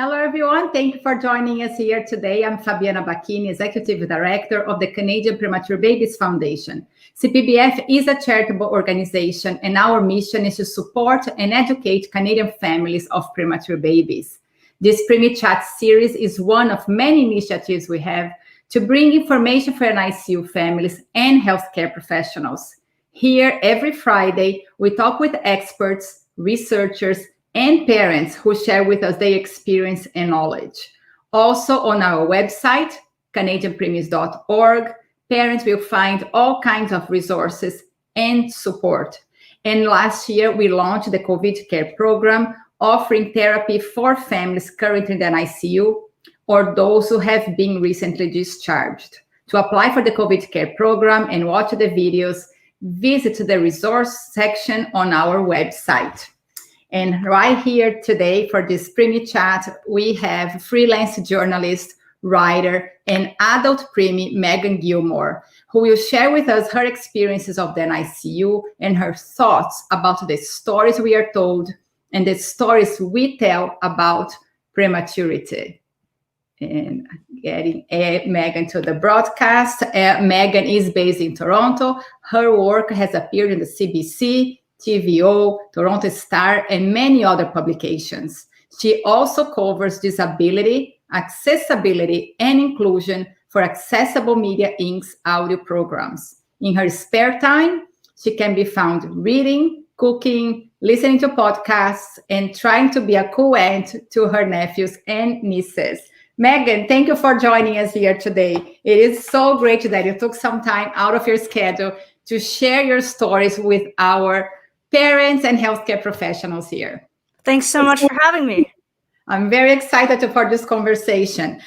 Hello, everyone. Thank you for joining us here today. I'm Fabiana Bacchini, Executive Director of the Canadian Premature Babies Foundation. CPBF is a charitable organization, and our mission is to support and educate Canadian families of premature babies. This Preemie Chat series is one of many initiatives we have to bring information for NICU families and healthcare professionals. Here, every Friday, we talk with experts, researchers, and parents who share with us their experience and knowledge. Also on our website, canadianpreemies.org, parents will find all kinds of resources and support. And last year, we launched the COVID Care program, offering therapy for families currently in the NICU or those who have been recently discharged. To apply for the COVID Care program and watch the videos, visit the resource section on our website. And right here today for this Preemie Chat, we have freelance journalist, writer, and adult preemie Meagan Gillmore, who will share with us her experiences of the NICU and her thoughts about the stories we are told and the stories we tell about prematurity. And getting Meagan to the broadcast. Meagan is based in Toronto. Her work has appeared in the CBC, TVO, Toronto Star, and many other publications. She also covers disability, accessibility, and inclusion for Accessible Media Inc.'s audio programs. In her spare time, she can be found reading, cooking, listening to podcasts, and trying to be a cool aunt to her nephews and nieces. Meagan, thank you for joining us here today. It is so great that you took some time out of your schedule to share your stories with our parents and healthcare professionals here. Thanks so much for having me. I'm very excited for this conversation.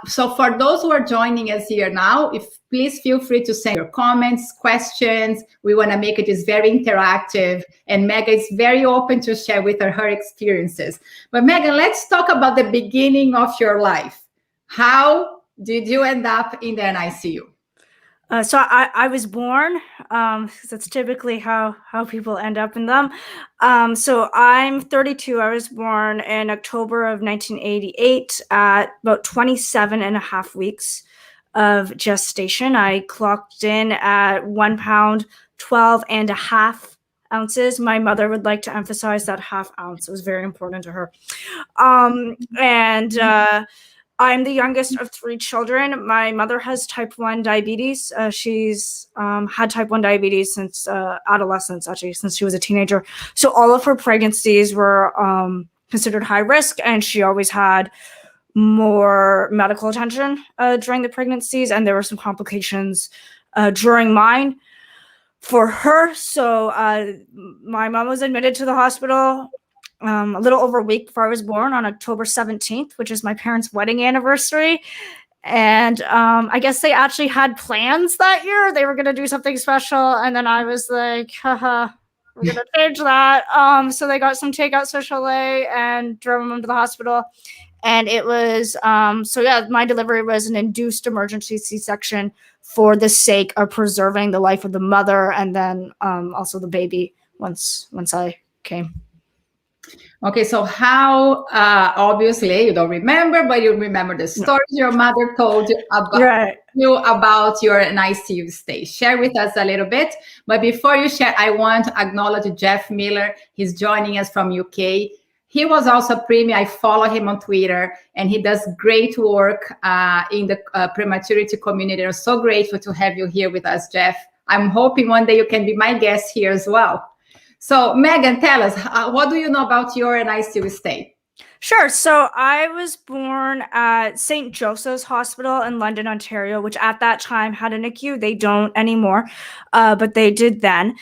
So for those who are joining us here now, please feel free to send your comments, questions. We want to make it is very interactive, and Meagan is very open to share with her experiences. But Meagan, let's talk about the beginning of your life. How did you end up in the NICU? So I was born, because that's typically how people end up in them. So I'm 32. I was born in October of 1988 at about 27 and a half weeks of gestation. I clocked in at 1 pound, 12 and a half ounces. My mother would like to emphasize that half ounce. It was very important to her. I'm the youngest of 3 children. My mother has type 1 diabetes. She's had type 1 diabetes since adolescence, actually, since she was a teenager. So all of her pregnancies were considered high risk, and she always had more medical attention during the pregnancies, and there were some complications during mine for her. So my mom was admitted to the hospital a little over a week before I was born on October 17th, which is my parents' wedding anniversary. And I guess they actually had plans that year. They were going to do something special. And then I was like, haha, we're going to change that. So they got some takeout social and drove them to the hospital. And it was, my delivery was an induced emergency C-section for the sake of preserving the life of the mother and then also the baby once I came. Okay, so how, obviously you don't remember, but you remember the stories your mother told you about your NICU stay. Share with us a little bit. But before you share, I want to acknowledge Jeff Miller. He's joining us from UK. He was also a preemie. I follow him on Twitter, and he does great work in the prematurity community. I'm so grateful to have you here with us, Jeff. I'm hoping one day you can be my guest here as well. So, Meagan, tell us, what do you know about your NICU stay? Sure. So I was born at St. Joseph's Hospital in London, Ontario, which at that time had a NICU. They don't anymore, but they did then.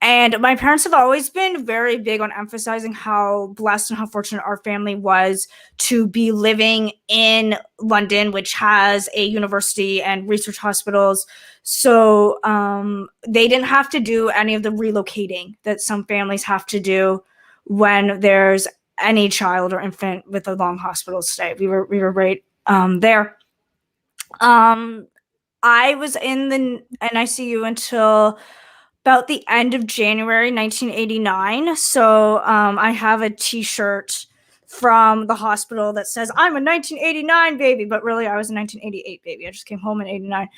And my parents have always been very big on emphasizing how blessed and how fortunate our family was to be living in London, which has a university and research hospitals. So they didn't have to do any of the relocating that some families have to do when there's any child or infant with a long hospital stay. We were right there. I was in the NICU until about the end of January 1989. So I have a T-shirt from the hospital that says I'm a 1989 baby, but really I was a 1988 baby. I just came home in 89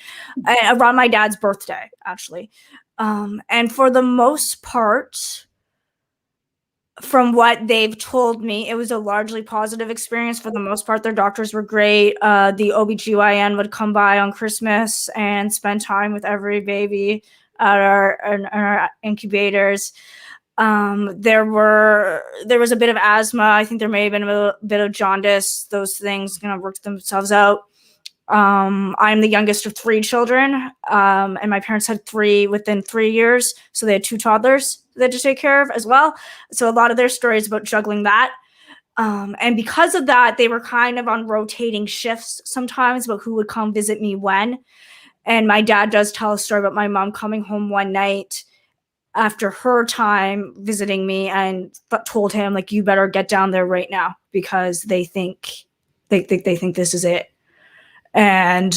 around my dad's birthday, actually. And for the most part, from what they've told me, it was a largely positive experience. For the most part, their doctors were great. The OBGYN would come by on Christmas and spend time with every baby at our incubators. There was a bit of asthma. I think there may have been a bit of jaundice. Those things worked themselves out. I'm the youngest of 3 children, and my parents had 3 within 3 years. So they had 2 toddlers they had to take care of as well. So a lot of their stories about juggling that. And because of that, they were kind of on rotating shifts sometimes about who would come visit me when. And my dad does tell a story about my mom coming home one night after her time visiting me and told him, like, you better get down there right now because they think this is it. And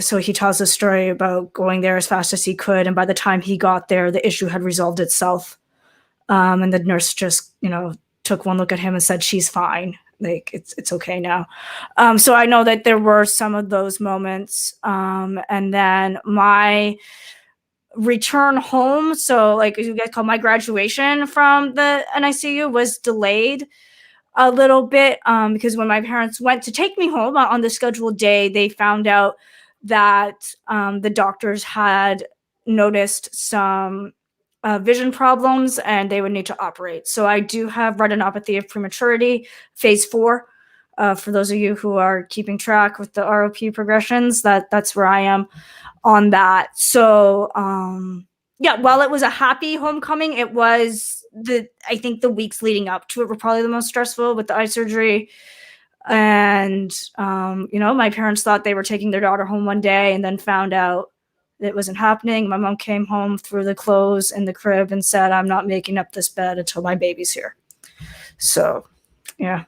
so he tells a story about going there as fast as he could. And by the time he got there, the issue had resolved itself. And the nurse just, took one look at him and said, she's fine. Like, it's okay now. So I know that there were some of those moments. And then my return home, so like you guys call my graduation from the NICU was delayed a little bit because when my parents went to take me home on the scheduled day, they found out that the doctors had noticed some vision problems and they would need to operate. So I do have retinopathy of prematurity, phase 4. For those of you who are keeping track with the ROP progressions, that's where I am on that. So while it was a happy homecoming, it was I think the weeks leading up to it were probably the most stressful with the eye surgery. And my parents thought they were taking their daughter home one day and then found out it wasn't happening. My mom came home, threw the clothes in the crib and said, I'm not making up this bed until my baby's here. So yeah.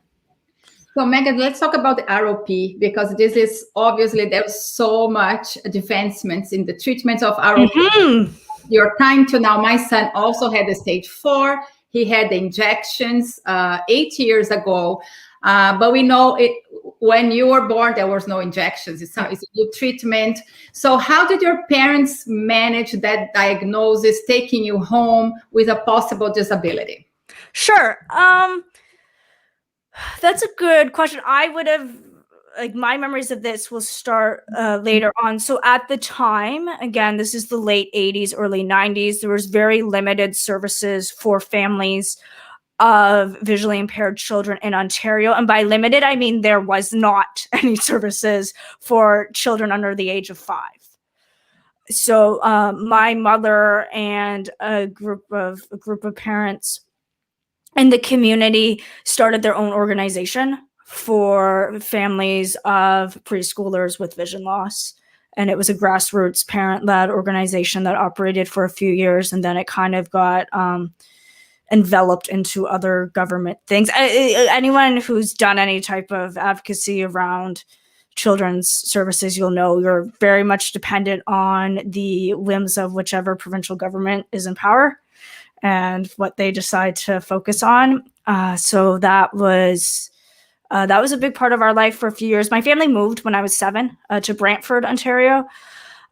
So Meagan, let's talk about the ROP, because this is obviously there's so much advancements in the treatment of ROP. Mm-hmm. Your time to now, my son also had a stage 4. He had the injections 8 years ago. But we know it when you were born, there was no injections. It's a new treatment. So how did your parents manage that diagnosis, taking you home with a possible disability? Sure. That's a good question. I would have, my memories of this will start later on. So at the time, again, this is the late 80s, early 90s, there was very limited services for families of visually impaired children in Ontario. And by limited, I mean there was not any services for children under the age of 5. So my mother and a group of parents in the community started their own organization for families of preschoolers with vision loss. And it was a grassroots parent-led organization that operated for a few years. And then it kind of got enveloped into other government things. Anyone who's done any type of advocacy around children's services, you'll know you're very much dependent on the whims of whichever provincial government is in power and what they decide to focus on. So that was a big part of our life for a few years. My family moved when I was 7 to Brantford, Ontario,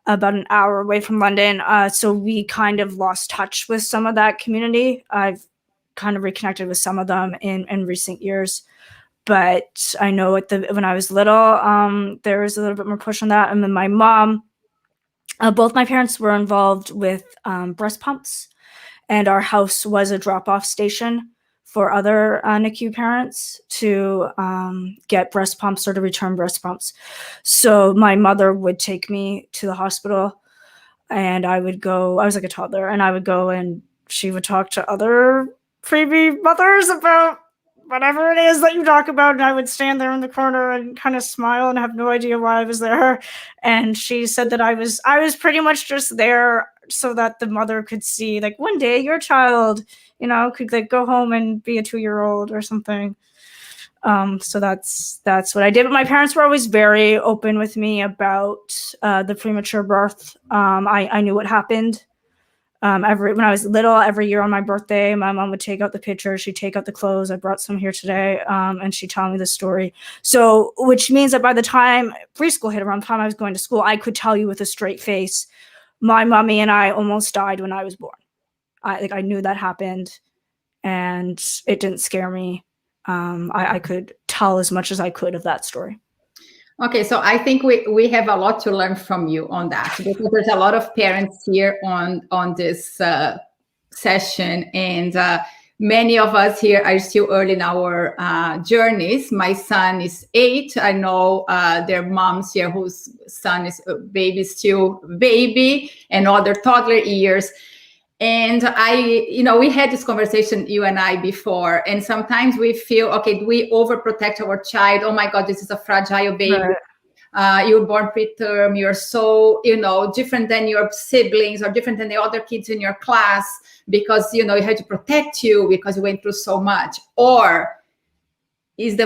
about an hour away from London. So we kind of lost touch with some of that community. I've kind of reconnected with some of them in recent years. But I know when I was little, there was a little bit more push on that. And then my mom, both my parents were involved with breast pumps. And our house was a drop-off station for other NICU parents to get breast pumps or to return breast pumps. So my mother would take me to the hospital and I would go, I was like a toddler, and I would go and she would talk to other preemie mothers about whatever it is that you talk about. And I would stand there in the corner and kind of smile and have no idea why I was there. And she said that I was pretty much just there so that the mother could see, like, one day your child, could like go home and be a 2-year-old or something. So that's what I did. But my parents were always very open with me about the premature birth. I knew what happened. When I was little, every year on my birthday, my mom would take out the pictures, she'd take out the clothes. I brought some here today, and she'd tell me the story. So, which means that by the time preschool hit, around the time I was going to school, I could tell you with a straight face, my mommy and I almost died when I was born. I knew that happened, and it didn't scare me. I could tell as much as I could of that story. Okay, so I think we have a lot to learn from you on that, because there's a lot of parents here on this session, and many of us here are still early in our journeys. My son is 8. I know there are moms here whose son is still baby, and other toddler years. And we had this conversation, you and I, before, and sometimes we feel, okay, we overprotect our child. Oh my God, this is a fragile baby. Right. You were born preterm. You're so, different than your siblings or different than the other kids in your class because, you had to protect you because you went through so much. Or is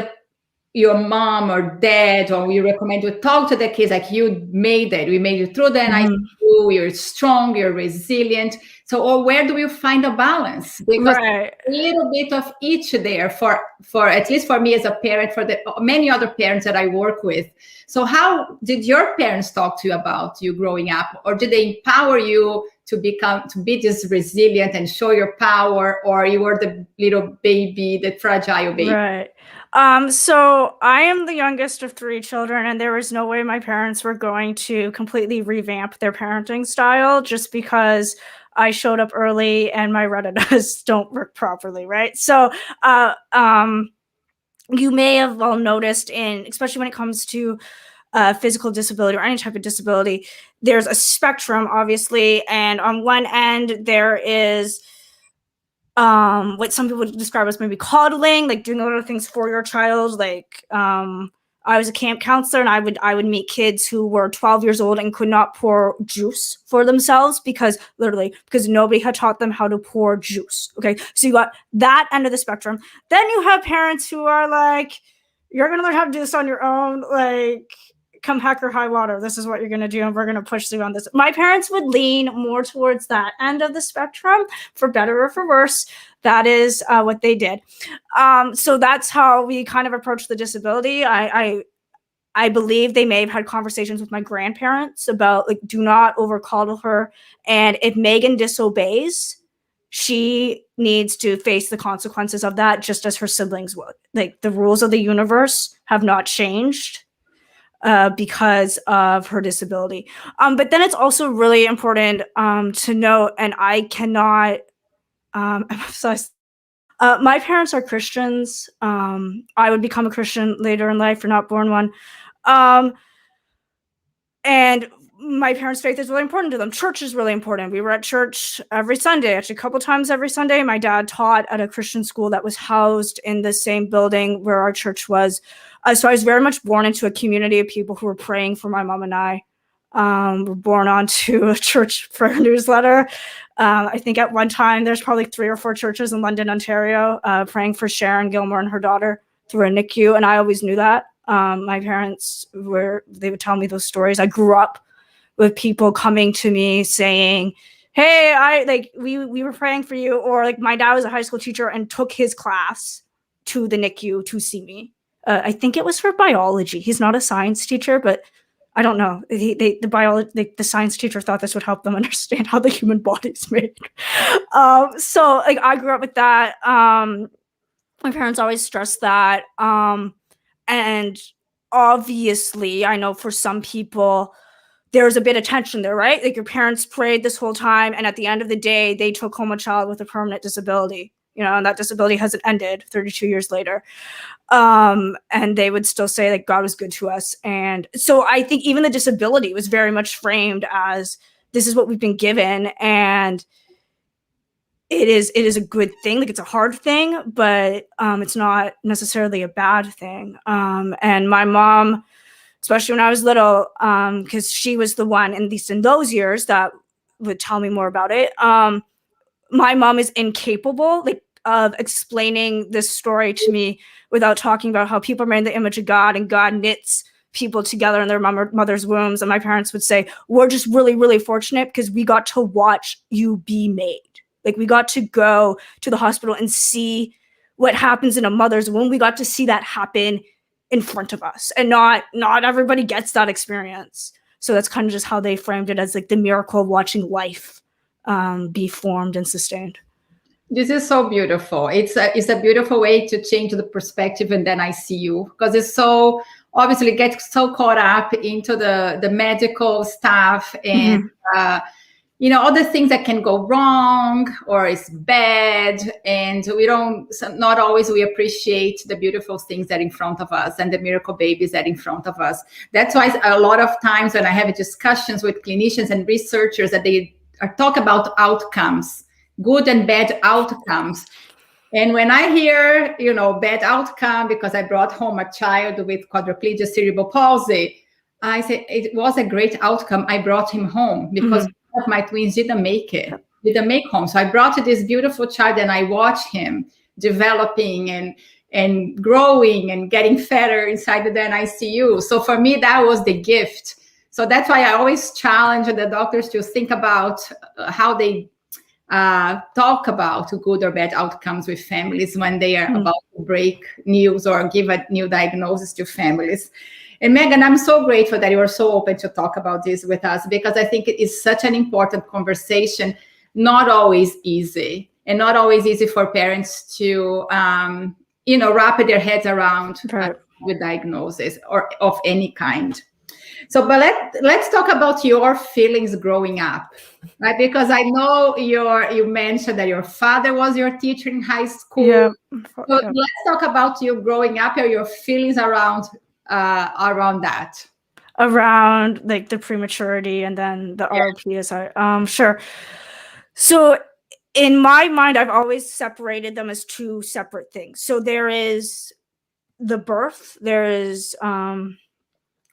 your mom or dad, or you recommend you talk to the kids like, you made it. We made it through the NICU. You're strong. You're resilient. So, or where do you find a balance? Because a little bit of each there for at least for me as a parent, for the many other parents that I work with. So how did your parents talk to you about you growing up? Or did they empower you to be this resilient and show your power? Or you were the little baby, the fragile baby? Right. So I am the youngest of 3 children, and there was no way my parents were going to completely revamp their parenting style just because I showed up early and my retinas don't work properly, right? So you may have all noticed, especially when it comes to physical disability or any type of disability, there's a spectrum, obviously, and on one end there is what some people would describe as maybe coddling, like doing a lot of things for your child. Like I was a camp counselor, and I would meet kids who were 12 years old and could not pour juice for themselves because nobody had taught them how to pour juice. Okay, so you got that end of the spectrum. Then you have parents who are like, you're gonna learn how to do this on your own, like, come heck or high water, this is what you're going to do, and we're going to push through on this. My parents would lean more towards that end of the spectrum, for better or for worse. That is what they did. So that's how we kind of approached the disability. I believe they may have had conversations with my grandparents about, like, do not over coddle her, and if Meagan disobeys, she needs to face the consequences of that just as her siblings would. Like, the rules of the universe have not changed because of her disability. But then it's also really important to note, and I cannot emphasize, my parents are Christians. I would become a Christian later in life, or not born one. And my parents' faith is really important to them. Church is really important. We were at church every Sunday, actually a couple times every Sunday. My dad taught at a Christian school that was housed in the same building where our church was. So I was very much born into a community of people who were praying for my mom and I. Were born onto a church prayer newsletter. I think at one time there's probably 3 or 4 churches in London, Ontario, praying for Meagan Gillmore and her daughter through a NICU, and I always knew that. My parents they would tell me those stories. I grew up with people coming to me saying, hey, we were praying for you, or like my dad was a high school teacher and took his class to the NICU to see me. I think it was for biology. He's not a science teacher, but I don't know. The science teacher thought this would help them understand how the human body's made. So like I grew up with that. My parents always stressed that. And obviously, I know for some people, there's a bit of tension there, right? Like your parents prayed this whole time, and at the end of the day, they took home a child with a permanent disability, and that disability hasn't ended 32 years later. And they would still say like God was good to us. And so I think even the disability was very much framed as this is what we've been given, and it is a good thing. Like it's a hard thing, but it's not necessarily a bad thing. And my mom, especially when I was little, because she was the one, at least in those years, that would tell me more about it. My mom is incapable of explaining this story to me without talking about how people are made in the image of God, and God knits people together in their mother's wombs. And my parents would say, we're just really, really fortunate because we got to watch you be made. Like, we got to go to the hospital and see what happens in a mother's womb. We got to see that happen in front of us, and not everybody gets that experience. So that's kind of just how they framed it, as like the miracle of watching life be formed and sustained. This is so beautiful. It's a beautiful way to change the perspective in the NICU, because it's so obviously get so caught up into the medical stuff and all the things that can go wrong or is bad, and not always we appreciate the beautiful things that are in front of us and the miracle babies that are in front of us. That's why a lot of times when I have discussions with clinicians and researchers, that they talk about outcomes, good and bad outcomes. And when I hear, bad outcome because I brought home a child with quadriplegia cerebral palsy, I say it was a great outcome. I brought him home because of my twins didn't make home. So I brought this beautiful child and I watched him developing and growing and getting fatter inside the NICU. So for me, that was the gift. So that's why I always challenge the doctors to think about how they talk about good or bad outcomes with families when they are about to break news or give a new diagnosis to families. And Meagan, I'm so grateful that you are so open to talk about this with us, because I think it is such an important conversation, not always easy, and not always easy for parents to, wrap their heads around with diagnosis or of any kind. So, but let's talk about your feelings growing up, right? Because I know you mentioned that your father was your teacher in high school. Yeah. So let's talk about you growing up or your feelings around that. Around like the prematurity and then the ROP. Sure. So in my mind, I've always separated them as two separate things. So there is the birth, there is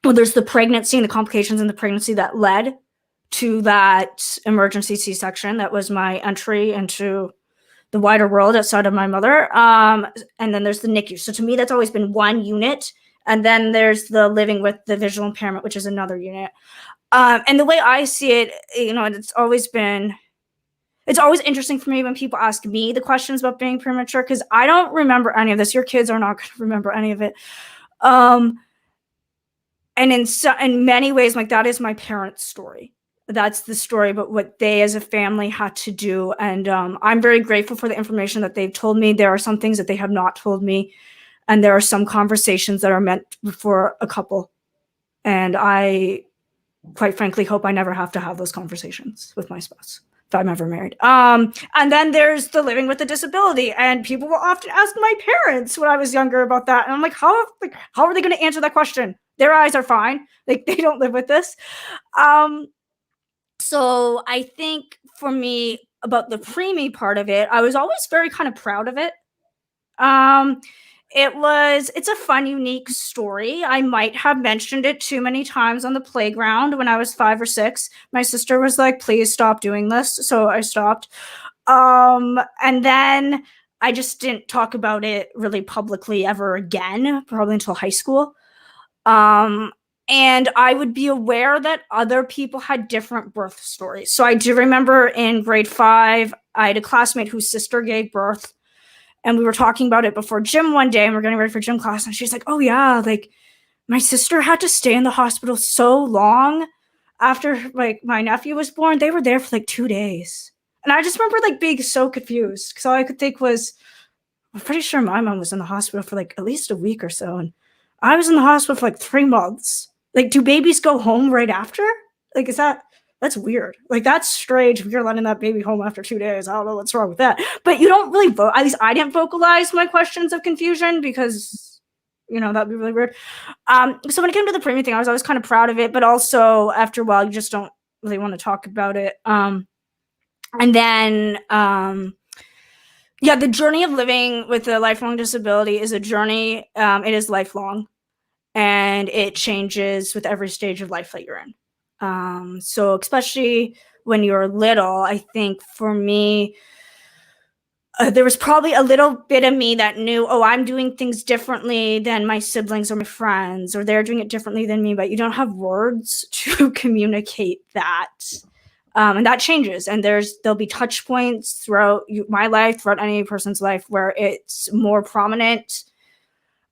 there's the pregnancy and the complications in the pregnancy that led to that emergency C-section. That was my entry into the wider world outside of my mother. And then there's the NICU. So to me, that's always been one unit. And then there's the living with the visual impairment, which is another unit. And the way I see it, it's always interesting for me when people ask me the questions about being premature, because I don't remember any of this. Your kids are not going to remember any of it. And in many ways, like, that is my parents' story. That's the story about what they as a family had to do. And I'm very grateful for the information that they've told me. There are some things that they have not told me. And there are some conversations that are meant for a couple. And I, quite frankly, hope I never have to have those conversations with my spouse if I'm ever married. And then there's the living with a disability. And people will often ask my parents when I was younger about that. And I'm like, how are they going to answer that question? Their eyes are fine. Like, they don't live with this. So I think for me, about the preemie part of it, I was always very kind of proud of it. It's a fun, unique story. I might have mentioned it too many times on the playground when I was 5 or 6. My sister was like, please stop doing this. So I stopped. And then I just didn't talk about it really publicly ever again, probably until high school. And I would be aware that other people had different birth stories. So I do remember in grade 5, I had a classmate whose sister gave birth. And we were talking about it before gym one day, and we're getting ready for gym class. And she's like, oh yeah, like, my sister had to stay in the hospital so long after like my nephew was born. They were there for like 2 days. And I just remember like being so confused, because all I could think was, I'm pretty sure my mom was in the hospital for like at least a week or so. And I was in the hospital for like 3 months. Like, do babies go home right after? Like, that's weird. Like, that's strange if you're letting that baby home after 2 days. I don't know what's wrong with that. But you don't really at least I didn't vocalize my questions of confusion, because, that'd be really weird. So when it came to the preemie thing, I was always kind of proud of it, but also after a while, you just don't really want to talk about it. And then, the journey of living with a lifelong disability is a journey. It is lifelong, and it changes with every stage of life that you're in. So especially when you're little, I think for me, there was probably a little bit of me that knew, oh, I'm doing things differently than my siblings or my friends, or they're doing it differently than me, but you don't have words to communicate that. And that changes. And there'll be touch points throughout my life, throughout any person's life, where it's more prominent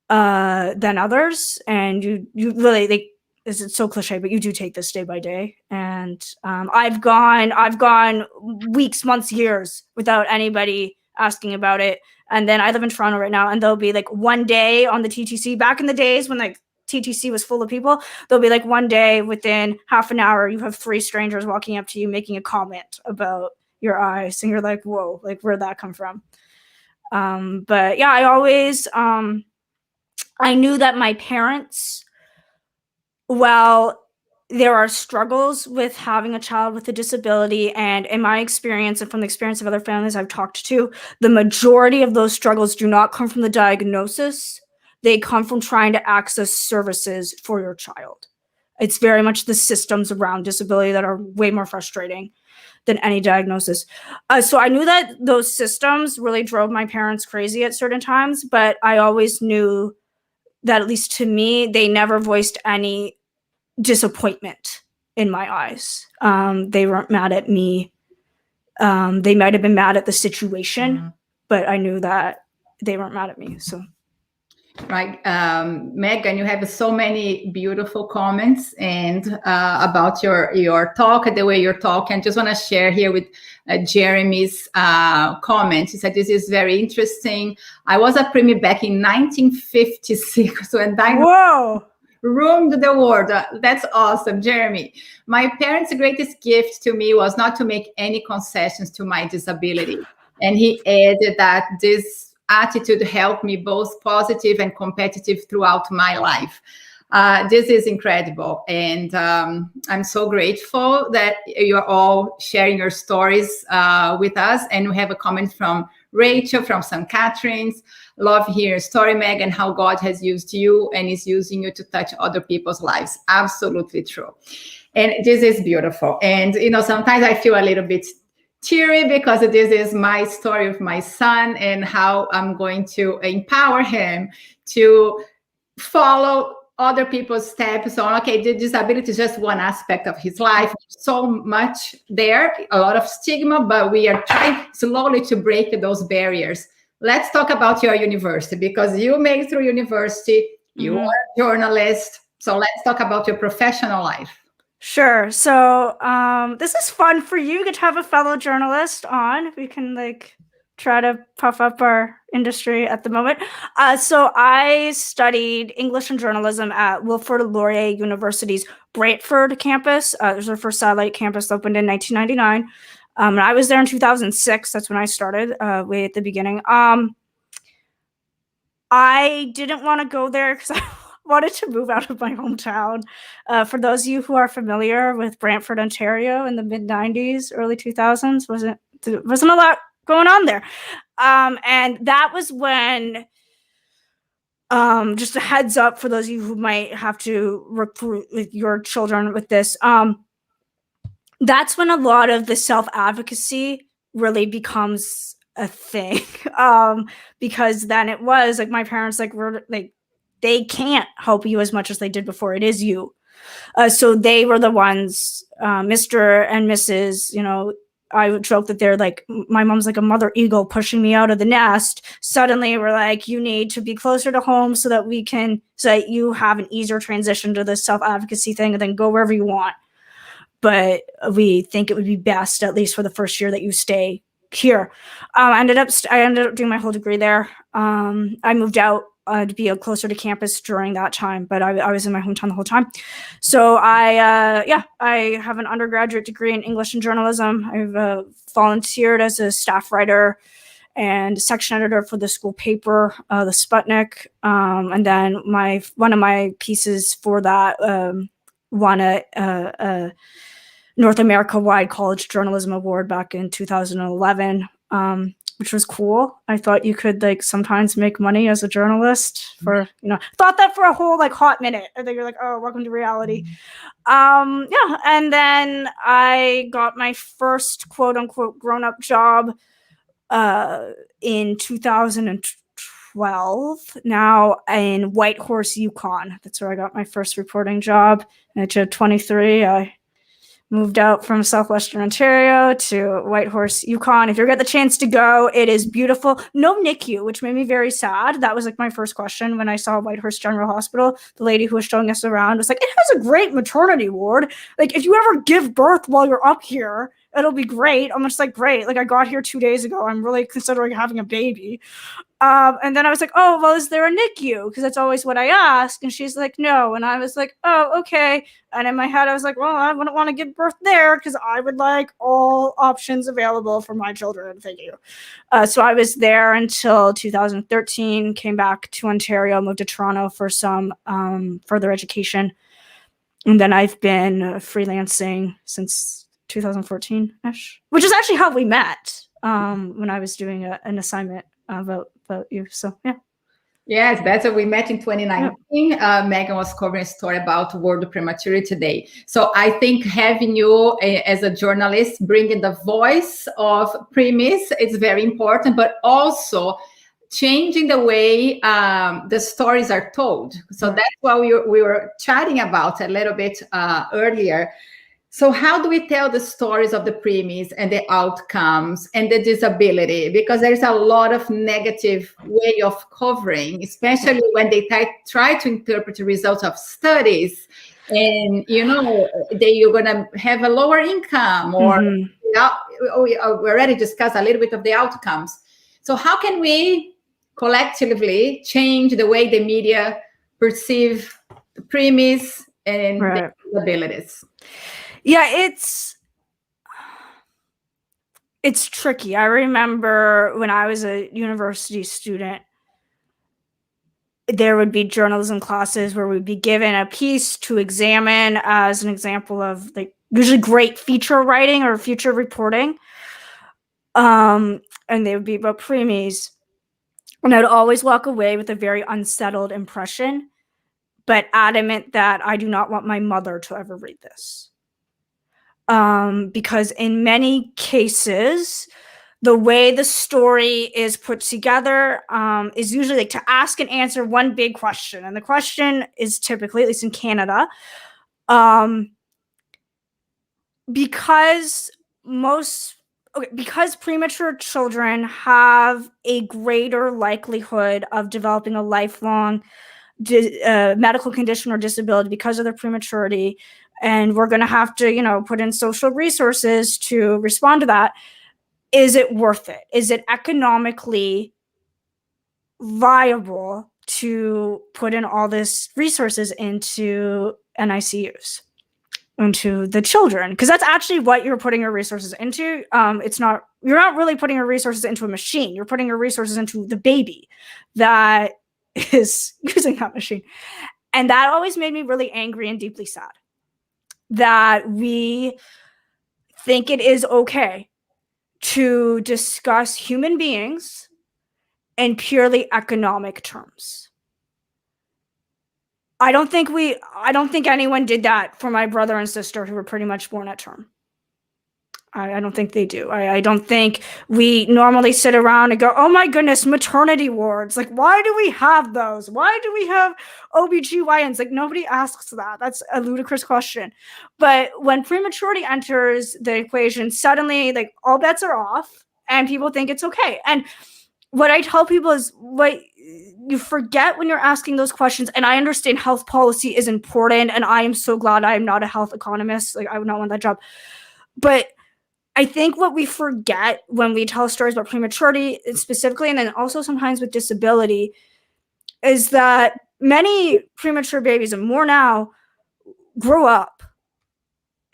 than others. And you really, it's so cliche, but you do take this day by day. And I've gone weeks, months, years without anybody asking about it. And then I live in Toronto right now, and there'll be like one day on the TTC, back in the days when like TTC was full of people, there'll be like one day within half an hour, you have 3 strangers walking up to you making a comment about your eyes, and you're like, whoa, like where'd that come from? But yeah, I always, I knew that my parents, well, there are struggles with having a child with a disability, and in my experience and from the experience of other families I've talked to, the majority of those struggles do not come from the diagnosis. They come from trying to access services for your child. It's very much the systems around disability that are way more frustrating than any diagnosis. So I knew that those systems really drove my parents crazy at certain times, but I always knew that, at least to me, they never voiced any disappointment in my eyes. They weren't mad at me. They might have been mad at the situation, but I knew that they weren't mad at me. So, right, Meagan, you have so many beautiful comments and about your talk, the way you're talking. I just want to share here with Jeremy's comment. He said, "This is very interesting. I was a preemie back in 1956 when I roomed the world." That's awesome, Jeremy. "My parents' greatest gift to me was not to make any concessions to my disability." And he added that this attitude helped me both positive and competitive throughout my life. This is incredible. And I'm so grateful that you're all sharing your stories with us. And we have a comment from Rachel from St. Catherine's. "Love hearing your story, Meg, and how God has used you and is using you to touch other people's lives." Absolutely true. And this is beautiful. And, you know, sometimes I feel a little bit teary because this is my story of my son and how I'm going to empower him to follow other people's steps on, okay, the disability is just one aspect of his life. So much there, a lot of stigma, but we are trying slowly to break those barriers. Let's talk about your university, because you made it through university, you are a journalist. So let's talk about your professional life. Sure. So this is fun for you. You get to have a fellow journalist on. We can like try to puff up our industry at the moment. So I studied English and journalism at Wilfrid Laurier University's Brantford campus. There's their first satellite campus, opened in 1999. And I was there in 2006. That's when I started, way at the beginning. I didn't want to go there because I wanted to move out of my hometown. For those of you who are familiar with Brantford, Ontario in the mid-90s, early 2000s, wasn't a lot going on there. And that was when, just a heads up for those of you who might have to recruit your children with this, that's when a lot of the self-advocacy really becomes a thing. Because then it was like my parents were like, they can't help you as much as they did before. It is you. So they were the ones, Mr. and Mrs., you know, I would joke that they're like, my mom's like a mother eagle pushing me out of the nest. Suddenly we're like, you need to be closer to home so that you have an easier transition to the self-advocacy thing and then go wherever you want. But we think it would be best, at least for the first year, that you stay here. I ended up doing my whole degree there. I moved out to be closer to campus during that time, but I was in my hometown the whole time. So I have an undergraduate degree in English and journalism. I've volunteered as a staff writer and section editor for the school paper, the Sputnik. And then one of my pieces for that won a North America-wide College Journalism Award back in 2011. Which was cool. I thought you could sometimes make money as a journalist for, thought that for a whole hot minute. I think you're like, oh, welcome to reality. And then I got my first quote unquote grown-up job in 2012, now in Whitehorse, Yukon. That's where I got my first reporting job. At age 23, I moved out from Southwestern Ontario to Whitehorse, Yukon. If you get the chance to go, it is beautiful. No NICU, which made me very sad. That was like my first question when I saw Whitehorse General Hospital. The lady who was showing us around was like, it has a great maternity ward. Like, if you ever give birth while you're up here, it'll be great. I'm just like, great. Like, I got here 2 days ago. I'm really considering having a baby. And then I was like, oh, well, is there a NICU? Because that's always what I ask. And she's like, no. And I was like, oh, okay. And in my head, I was like, well, I wouldn't want to give birth there because I would like all options available for my children. Thank you. So I was there until 2013, came back to Ontario, moved to Toronto for some further education. And then I've been freelancing since 2014-ish, which is actually how we met when I was doing an assignment about you. So, yeah. Yes, that's how we met in 2019. Meagan was covering a story about World Prematurity Day. So I think having you as a journalist, bringing the voice of preemies is very important, but also changing the way the stories are told. So that's what we were chatting about a little bit earlier. So how do we tell the stories of the preemies and the outcomes and the disability? Because there's a lot of negative way of covering, especially when they try to interpret the results of studies. And, you know, you're going to have a lower income, or we already discussed a little bit of the outcomes. So how can we collectively change the way the media perceive the preemies and their disabilities? Yeah, it's tricky. I remember when I was a university student, there would be journalism classes where we'd be given a piece to examine as an example of like usually great feature writing or feature reporting. And they would be about preemies. And I'd always walk away with a very unsettled impression, but adamant that I do not want my mother to ever read this. Because in many cases, the way the story is put together is usually like to ask and answer one big question. And the question is typically, at least in Canada, because premature children have a greater likelihood of developing a lifelong medical condition or disability because of their prematurity, and we're going to have to, you know, put in social resources to respond to that. Is it worth it? Is it economically viable to put in all this resources into NICUs, into the children? Because that's actually what you're putting your resources into. You're not really putting your resources into a machine. You're putting your resources into the baby that is using that machine. And that always made me really angry and deeply sad, that we think it is okay to discuss human beings in purely economic terms. I don't think anyone did that for my brother and sister who were pretty much born at term. I don't think they do. I don't think we normally sit around and go, oh my goodness, maternity wards. Like, why do we have those? Why do we have OBGYNs? Like, nobody asks that. That's a ludicrous question. But when prematurity enters the equation, suddenly, like, all bets are off and people think it's okay. And what I tell people is, what you forget when you're asking those questions, and I understand health policy is important, and I am so glad I am not a health economist. Like, I would not want that job. But I think what we forget when we tell stories about prematurity specifically, and then also sometimes with disability, is that many premature babies, and more now, grow up.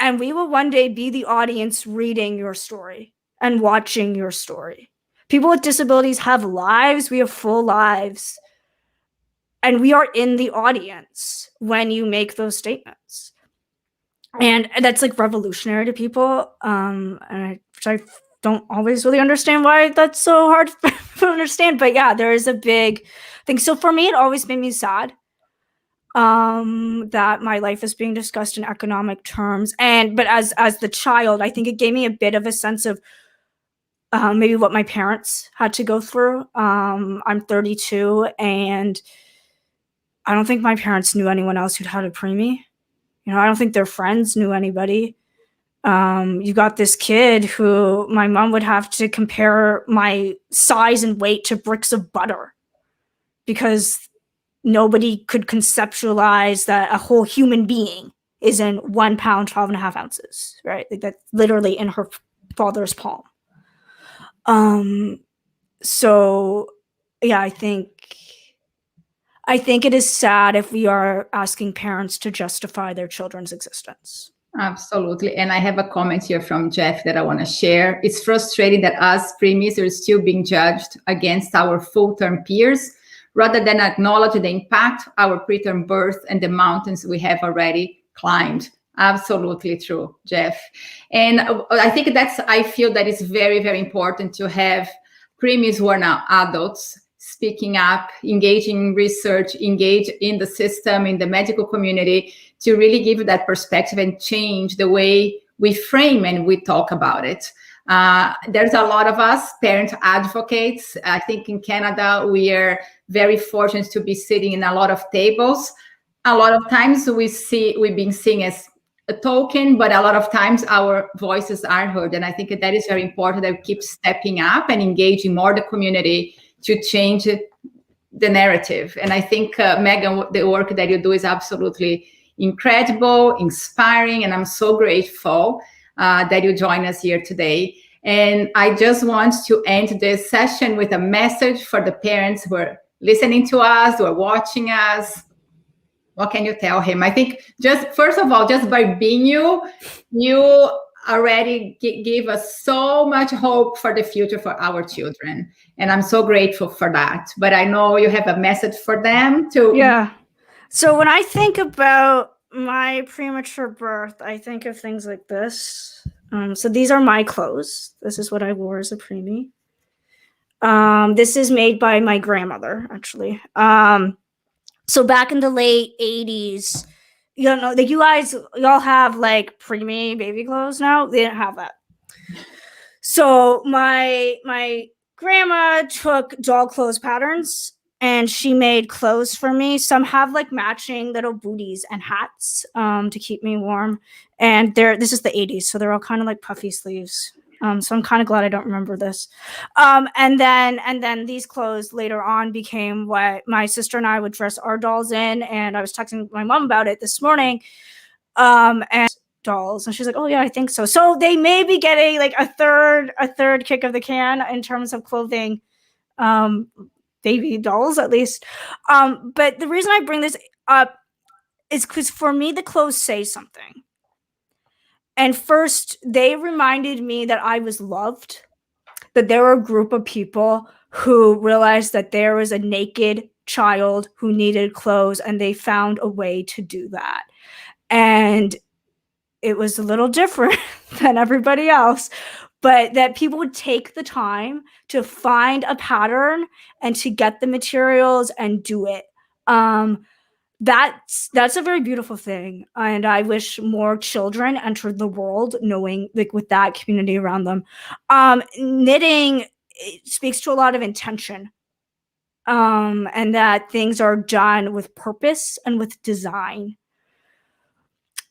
And we will one day be the audience reading your story and watching your story. People with disabilities have lives. We have full lives. And we are in the audience when you make those statements. And that's like revolutionary to people. Which I don't always really understand why that's so hard to understand. But yeah, there is a big thing. So for me, it always made me sad that my life is being discussed in economic terms. But as the child, I think it gave me a bit of a sense of maybe what my parents had to go through. I'm 32, and I don't think my parents knew anyone else who'd had a preemie. I don't think their friends knew anybody. You got this kid who my mom would have to compare my size and weight to bricks of butter because nobody could conceptualize that a whole human being is in 1 pound, 12 and a half ounces, right? Like that's literally in her father's palm. So yeah, I think it is sad if we are asking parents to justify their children's existence. Absolutely. And I have a comment here from Jeff that I want to share. It's frustrating that us preemies are still being judged against our full-term peers rather than acknowledge the impact our preterm birth and the mountains we have already climbed. Absolutely true, Jeff. And I think I feel that it's very, very important to have preemies who are now adults speaking up, engaging in research, engage in the system, in the medical community, to really give that perspective and change the way we frame and we talk about it. There's a lot of us parent advocates. I think in Canada, we are very fortunate to be sitting in a lot of tables. A lot of times we've been seen as a token, but a lot of times our voices are heard. And I think that is very important that we keep stepping up and engaging more the community to change the narrative. And I think, Meagan, the work that you do is absolutely incredible, inspiring, and I'm so grateful that you join us here today. And I just want to end this session with a message for the parents who are listening to us, who are watching us. What can you tell him? I think first of all, just by being you already give us so much hope for the future for our children. And I'm so grateful for that. But I know you have a message for them too. Yeah. So when I think about my premature birth, I think of things like this. So these are my clothes. This is what I wore as a preemie. This is made by my grandmother, actually. So back in the late 80s, y'all have like preemie baby clothes now. They didn't have that. So my grandma took doll clothes patterns and she made clothes for me. Some have like matching little booties and hats to keep me warm. And this is the 80s, so they're all kind of like puffy sleeves. So I'm kind of glad I don't remember this. And then these clothes later on became what my sister and I would dress our dolls in. And I was texting my mom about it this morning. And dolls, and she's like, "Oh yeah, I think so." So they may be getting like a third kick of the can in terms of clothing, baby dolls at least. But the reason I bring this up is because for me, the clothes say something. And first, they reminded me that I was loved, that there were a group of people who realized that there was a naked child who needed clothes, and they found a way to do that. And it was a little different than everybody else, but that people would take the time to find a pattern and to get the materials and do it. That's a very beautiful thing, and I wish more children entered the world knowing, like, with that community around them. Knitting speaks to a lot of intention, and that things are done with purpose and with design.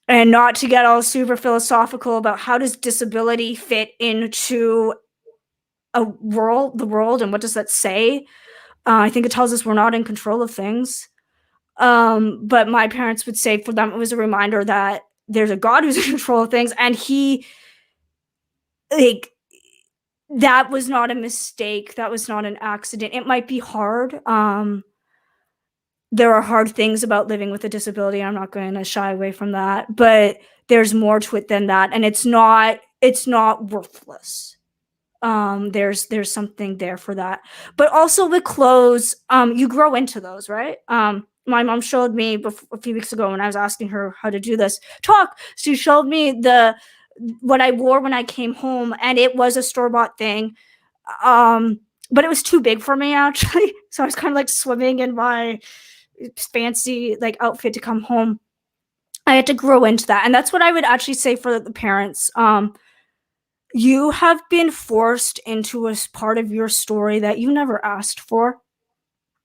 And not to get all super philosophical about how does disability fit into the world, and what does that say? I think it tells us we're not in control of things. But my parents would say for them, it was a reminder that there's a God who's in control of things. And that was not a mistake. That was not an accident. It might be hard. There are hard things about living with a disability. I'm not going to shy away from that, but there's more to it than that. And it's not worthless. There's something there for that. But also with clothes, you grow into those, right? My mom showed me a few weeks ago when I was asking her how to do this talk. She showed me what I wore when I came home, and it was a store-bought thing. But it was too big for me, actually. So I was kind of like swimming in my fancy like outfit to come home. I had to grow into that. And that's what I would actually say for the parents. You have been forced into a part of your story that you never asked for.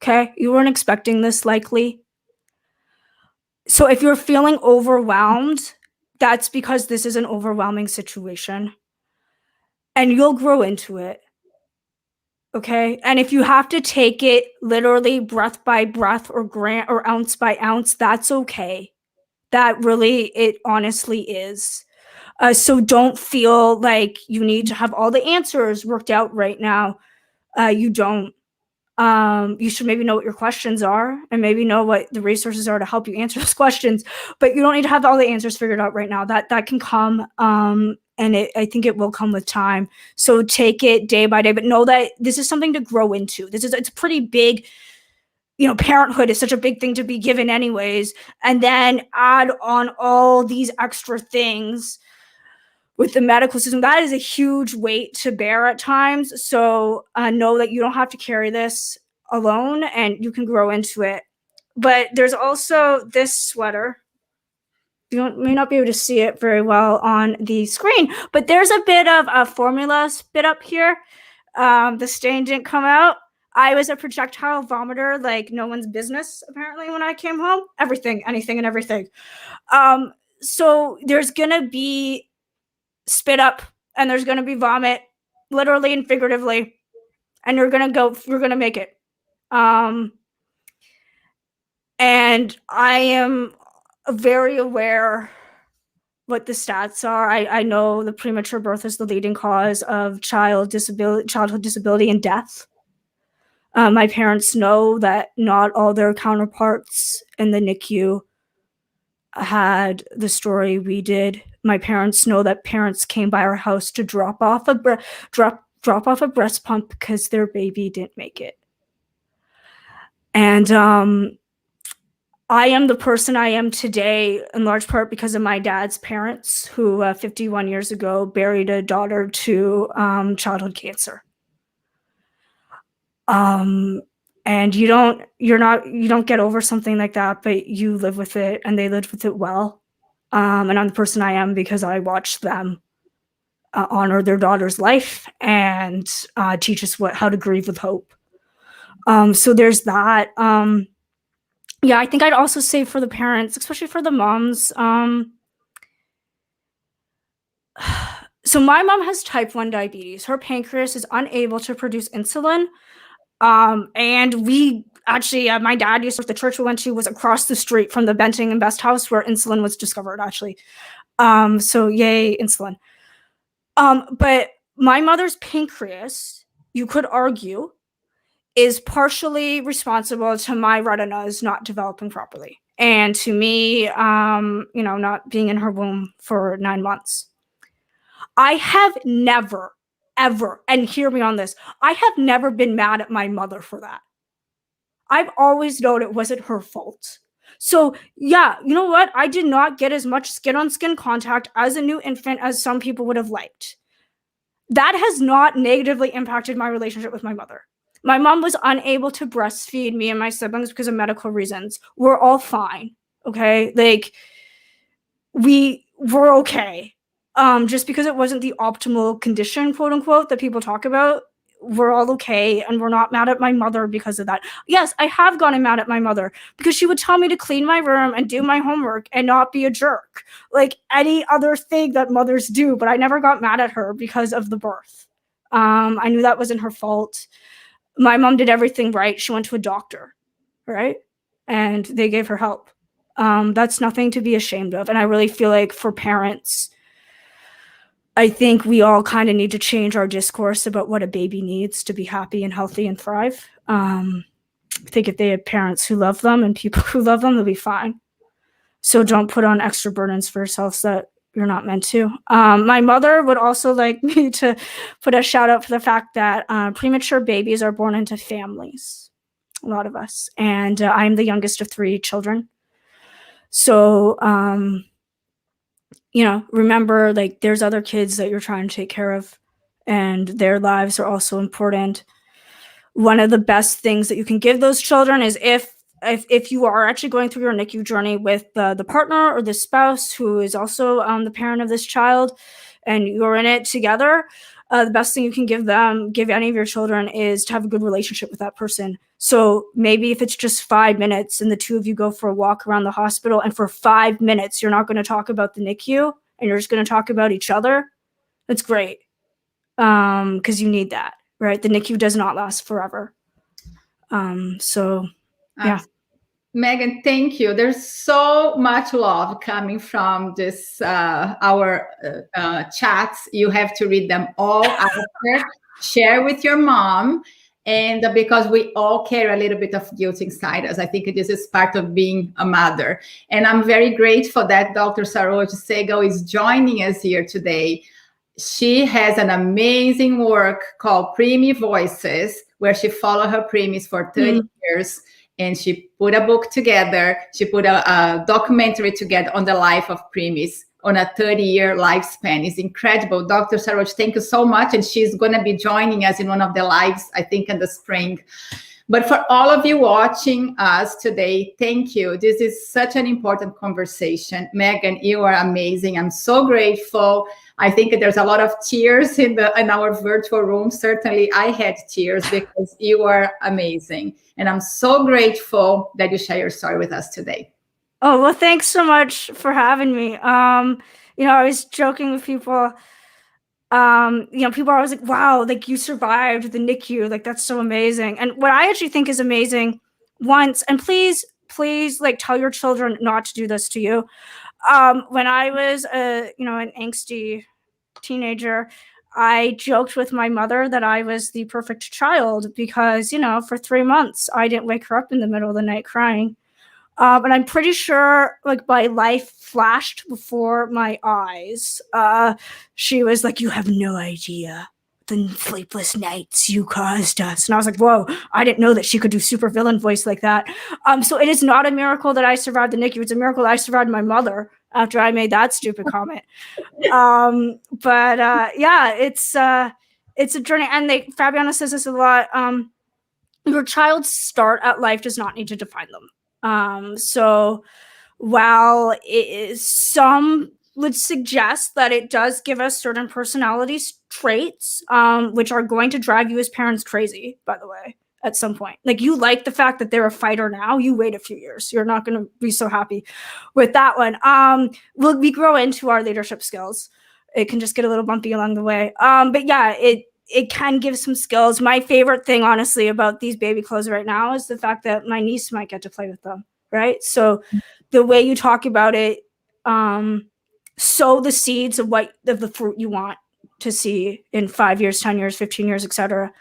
Okay? You weren't expecting this likely. So if you're feeling overwhelmed, that's because this is an overwhelming situation. And you'll grow into it. Okay? And if you have to take it literally breath by breath or ounce by ounce, that's okay. That really, it honestly is. So don't feel like you need to have all the answers worked out right now. You don't. You should maybe know what your questions are and maybe know what the resources are to help you answer those questions, but you don't need to have all the answers figured out right now. That can come, and I think it will come with time. So take it day by day, but know that this is something to grow into. It's a pretty big, parenthood is such a big thing to be given anyways, and then add on all these extra things with the medical system. That is a huge weight to bear at times. So know that you don't have to carry this alone and you can grow into it. But there's also this sweater. You may not be able to see it very well on the screen, but there's a bit of a formula spit up here. The stain didn't come out. I was a projectile vomiter like no one's business, apparently, when I came home. Everything, anything, and everything. So there's going to be spit up and there's going to be vomit, literally and figuratively, and you're going to make it. And I am very aware what the stats are. I know the premature birth is the leading cause of childhood disability and death. My parents know that not all their counterparts in the NICU had the story we did. My parents know that parents came by our house to drop off a breast pump because their baby didn't make it. And I am the person I am today in large part because of my dad's parents, who 51 years ago buried a daughter to childhood cancer. And you don't get over something like that, but you live with it, and they lived with it well. And I'm the person I am because I watched them honor their daughter's life and teach us how to grieve with hope. So there's that. Yeah, I think I'd also say for the parents, especially for the moms. So my mom has type 1 diabetes. Her pancreas is unable to produce insulin. And we actually, my dad used to, the church we went to was across the street from the Benting and Best House where insulin was discovered, actually. So yay, insulin. But my mother's pancreas, you could argue, is partially responsible to my retinas not developing properly. And to me, not being in her womb for 9 months. I have never, ever, and hear me on this, I have never been mad at my mother for that. I've always known it wasn't her fault. So yeah, you know what? I did not get as much skin-on-skin contact as a new infant as some people would have liked. That has not negatively impacted my relationship with my mother. My mom was unable to breastfeed me and my siblings because of medical reasons. We're all fine, okay? Like, we were okay. Just because it wasn't the optimal condition, quote unquote, that people talk about, we're all okay, and we're not mad at my mother because of that. Yes, I have gotten mad at my mother because she would tell me to clean my room and do my homework and not be a jerk, like any other thing that mothers do, but I never got mad at her because of the birth. I knew that wasn't her fault. My mom did everything right. She went to a doctor, right? And they gave her help. That's nothing to be ashamed of. And I really feel like for parents, I think we all kind of need to change our discourse about what a baby needs to be happy and healthy and thrive. I think if they have parents who love them and people who love them, they'll be fine. So don't put on extra burdens for yourselves that you're not meant to. My mother would also like me to put a shout out for the fact that premature babies are born into families, a lot of us. And I'm the youngest of 3 children. So, remember, like, there's other kids that you're trying to take care of, and their lives are also important. One of the best things that you can give those children is if you are actually going through your NICU journey with the partner or the spouse who is also the parent of this child, and you're in it together, the best thing you can give any of your children is to have a good relationship with that person. So maybe if it's just 5 minutes and the two of you go for a walk around the hospital, and for 5 minutes, you're not going to talk about the NICU and you're just going to talk about each other, that's great. Because you need that, right? The NICU does not last forever. Yeah. Meagan, thank you. There's so much love coming from this our chats. You have to read them all after. Share with your mom, and because we all carry a little bit of guilt inside us. I think this is part of being a mother, and I'm very grateful that Dr. Saroj Sehgal is joining us here today. She has an amazing work called Preemie Voices, where she followed her preemies for 30 years. And she put a book together. She put a documentary together on the life of preemies on a 30-year lifespan. It's incredible. Dr. Saroj, thank you so much. And she's going to be joining us in one of the lives, I think, in the spring. But for all of you watching us today, thank you. This is such an important conversation. Meagan, you are amazing. I'm so grateful. I think there's a lot of tears in our virtual room. Certainly, I had tears because you are amazing. And I'm so grateful that you share your story with us today. Oh, well, thanks so much for having me. I was joking with people. People are always like, wow, like you survived the NICU. Like, that's so amazing. And what I actually think is amazing and please, like tell your children not to do this to you. When I was, an angsty teenager, I joked with my mother that I was the perfect child because, for 3 months, I didn't wake her up in the middle of the night crying. And I'm pretty sure like my life flashed before my eyes. She was like, you have no idea the sleepless nights you caused us. And I was like, whoa, I didn't know that she could do super villain voice like that. So it is not a miracle that I survived the NICU. It's a miracle that I survived my mother after I made that stupid comment. It's a journey. And Fabiana says this a lot. Your child's start at life does not need to define them. So while some would suggest that it does give us certain personality traits, which are going to drive you as parents crazy, by the way, at some point. Like, you like the fact that they're a fighter now, you wait a few years. You're not going to be so happy with that one. We grow into our leadership skills. It can just get a little bumpy along the way. But yeah, it can give some skills. My favorite thing, honestly, about these baby clothes right now is the fact that my niece might get to play with them, right? So the way you talk about it, sow the seeds of the fruit you want to see in 5 years, 10 years, 15 years, etc.,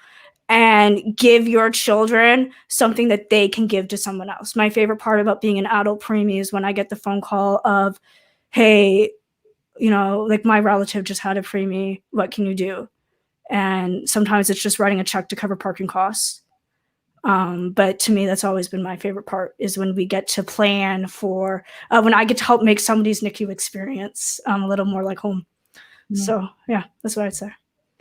and give your children something that they can give to someone else. My favorite part about being an adult preemie is when I get the phone call of, hey, like my relative just had a preemie, what can you do? And sometimes it's just writing a check to cover parking costs. But to me, that's always been my favorite part, is when we get to plan for, when I get to help make somebody's NICU experience a little more like home. Yeah. So yeah, that's what I'd say.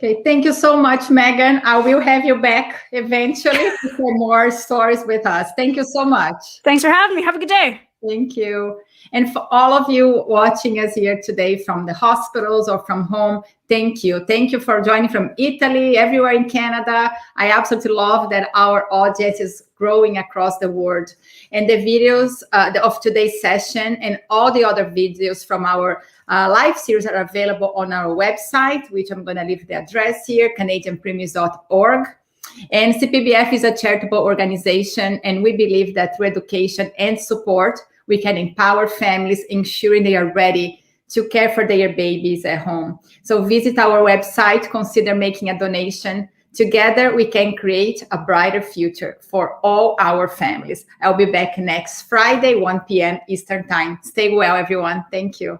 Okay, thank you so much, Meagan. I will have you back eventually for more stories with us. Thank you so much. Thanks for having me. Have a good day. Thank you. And for all of you watching us here today from the hospitals or from home, thank you. Thank you for joining from Italy, everywhere in Canada. I absolutely love that our audience is growing across the world. And the videos of today's session and all the other videos from our live series are available on our website, which I'm going to leave the address here, canadianpreemies.org. And CPBF is a charitable organization, and we believe that through education and support, we can empower families, ensuring they are ready to care for their babies at home. So visit our website, consider making a donation. Together, we can create a brighter future for all our families. I'll be back next Friday, 1 p.m. Eastern Time. Stay well, everyone. Thank you.